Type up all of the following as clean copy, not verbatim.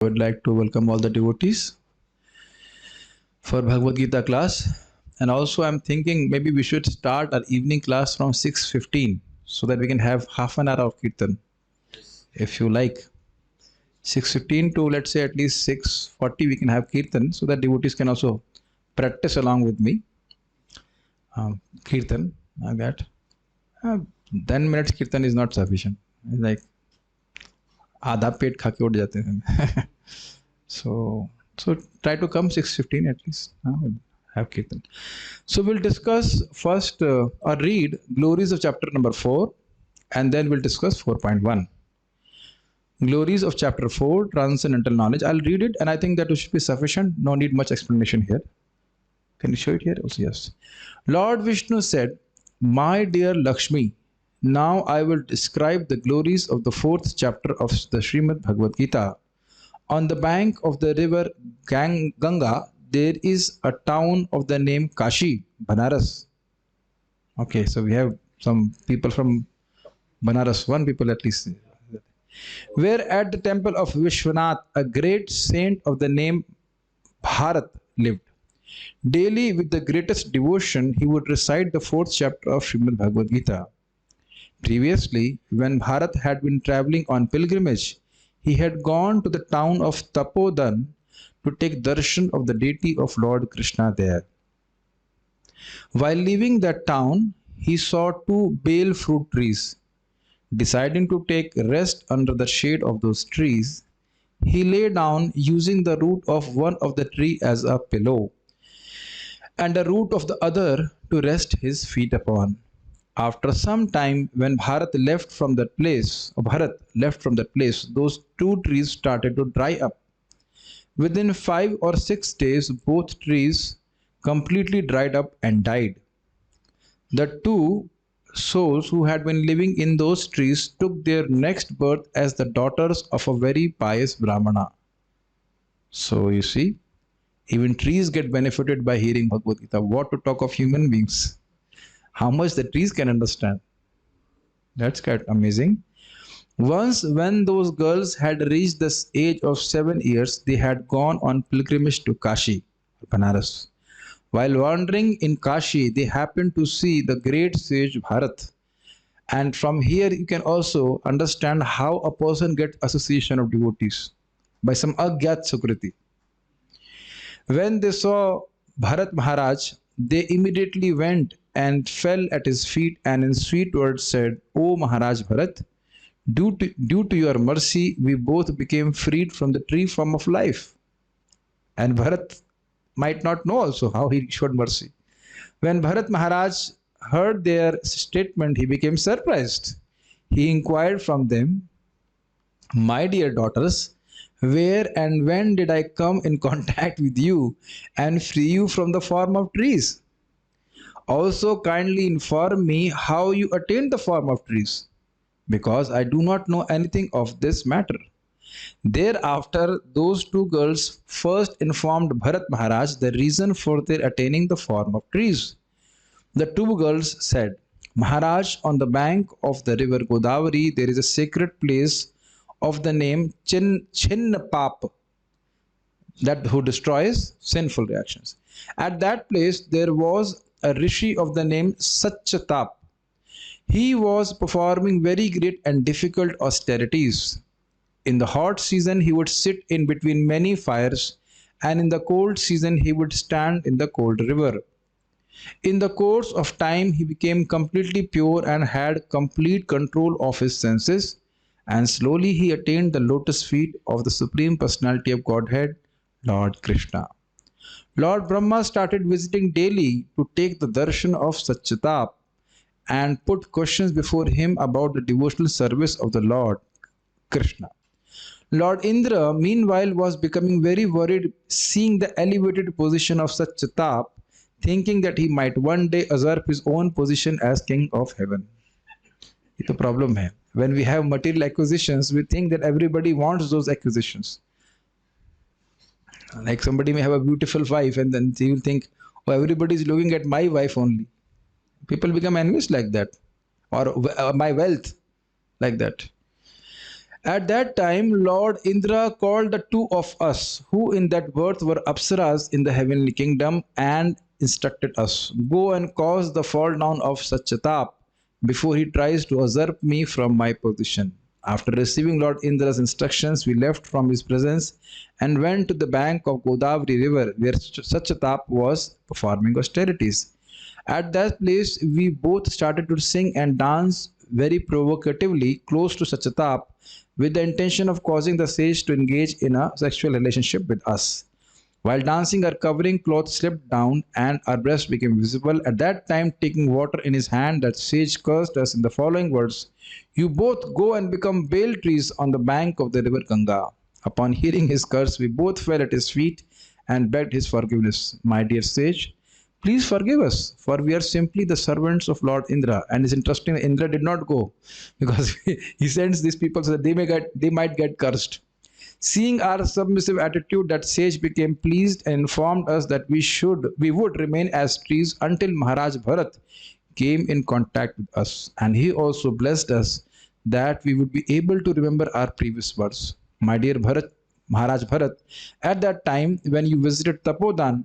I would like to welcome all the devotees for Bhagavad Gita class. And also I'm thinking maybe we should start our evening class from 6:15 so that we can have half an hour of Kirtan. If you like. 6:15 to let's say at least 6:40 we can have Kirtan so that devotees can also practice along with me. Kirtan, like that. 10 minutes Kirtan is not sufficient. It's like आधा पेट खा के उठ जाते हैं. So try to come 6:15 at least. We'll have Kirtan. So we'll discuss first or read glories of chapter number 4 and then we'll discuss 4.1. Glories of chapter 4, transcendental knowledge. I'll read it and I think that should be sufficient. No need much explanation here. Can you show it here? Also, yes. Lord Vishnu said, "My dear Lakshmi, now I will describe the glories of the 4th chapter of the Srimad Bhagavad Gita. On the bank of the river Ganga, there is a town of the name Kashi, Banaras." Okay, so we have some people from Banaras, one people at least. Where at the temple of Vishwanath, a great saint of the name Bharat lived. Daily, with the greatest devotion, he would recite the 4th chapter of Srimad Bhagavad Gita. Previously, when Bharat had been traveling on pilgrimage, he had gone to the town of Tapodan to take darshan of the deity of Lord Krishna there. While leaving that town, he saw 2 bale fruit trees. Deciding to take rest under the shade of those trees, he lay down using the root of one of the tree as a pillow and the root of the other to rest his feet upon. After some time, when Bharat left from that place, those 2 trees started to dry up. Within 5 or 6 days, both trees completely dried up and died. The 2 souls who had been living in those trees took their next birth as the daughters of a very pious Brahmana. So you see, even trees get benefited by hearing Bhagavad Gita. What to talk of human beings? How much the trees can understand. That's quite amazing. Once when those girls had reached the age of 7 years, they had gone on pilgrimage to Kashi, Banaras. While wandering in Kashi, they happened to see the great sage Bharat. And from here you can also understand how a person gets association of devotees by some agyat sukriti. When they saw Bharat Maharaj, they immediately went and fell at his feet and in sweet words said, "O Maharaj Bharat, due to your mercy, we both became freed from the tree form of life." And Bharat might not know also how he showed mercy. When Bharat Maharaj heard their statement, he became surprised. He inquired from them, "My dear daughters, where and when did I come in contact with you and free you from the form of trees? Also kindly inform me how you attained the form of trees, because I do not know anything of this matter." Thereafter, those 2 girls first informed Bharat Maharaj the reason for their attaining the form of trees. The 2 girls said, "Maharaj, on the bank of the river Godavari, there is a sacred place of the name Chinnapap, that who destroys sinful reactions. At that place, there was a rishi of the name Satchatap. He was performing very great and difficult austerities. In the hot season, he would sit in between many fires, and in the cold season, he would stand in the cold river. In the course of time, he became completely pure and had complete control of his senses, and slowly he attained the lotus feet of the Supreme Personality of Godhead, Lord Krishna. Lord Brahma started visiting daily to take the darshan of Satchatap and put questions before him about the devotional service of the Lord Krishna. Lord Indra, meanwhile, was becoming very worried seeing the elevated position of Satchatap, thinking that he might one day usurp his own position as king of heaven. It's a problem here. When we have material acquisitions, we think that everybody wants those acquisitions. Like somebody may have a beautiful wife and then he will think, "Oh, everybody is looking at my wife only." People become envious like that. Or my wealth, like that. At that time, Lord Indra called the two of us, who in that birth were Apsaras in the heavenly kingdom, and instructed us, go and cause the fall down of Sachatap before he tries to usurp me from my position. After receiving Lord Indra's instructions, we left from his presence and went to the bank of Godavari river where Sachatap was performing austerities. At that place, we both started to sing and dance very provocatively close to Sachatap with the intention of causing the sage to engage in a sexual relationship with us. While dancing, our covering cloth slipped down and our breast became visible. At that time, taking water in his hand, that sage cursed us in the following words: you both go and become bale trees on the bank of the river Ganga. Upon hearing his curse, we both fell at his feet and begged his forgiveness. My dear sage, please forgive us, for we are simply the servants of Lord Indra. And it's interesting, Indra did not go because he sends these people so that they might get cursed. Seeing our submissive attitude, that sage became pleased and informed us that we would remain as trees until Maharaj Bharat came in contact with us. And he also blessed us that we would be able to remember our previous words. My dear Bharat, Maharaj Bharat, at that time when you visited Tapodan,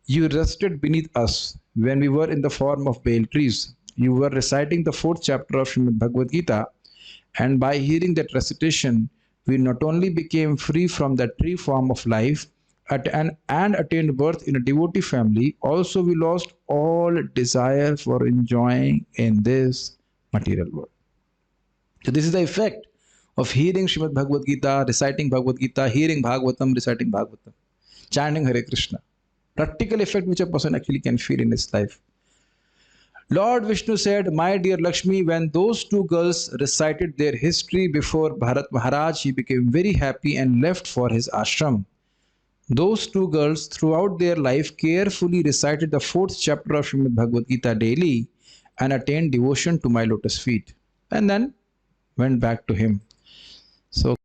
you rested beneath us when we were in the form of bale trees. You were reciting the fourth chapter of Srimad Bhagavad Gita, and by hearing that recitation, we not only became free from that tree form of life and attained birth in a devotee family, also we lost all desire for enjoying in this material world. So this is the effect of hearing Srimad Bhagavad Gita, reciting Bhagavad Gita, hearing Bhagavatam, reciting Bhagavatam, chanting Hare Krishna. Practical effect which a person actually can feel in his life. Lord Vishnu said, my dear Lakshmi, when those two girls recited their history before Bharat Maharaj, he became very happy and left for his ashram. Those two girls throughout their life carefully recited the fourth chapter of Srimad Bhagavad Gita daily and attained devotion to my lotus feet, and then went back to him. So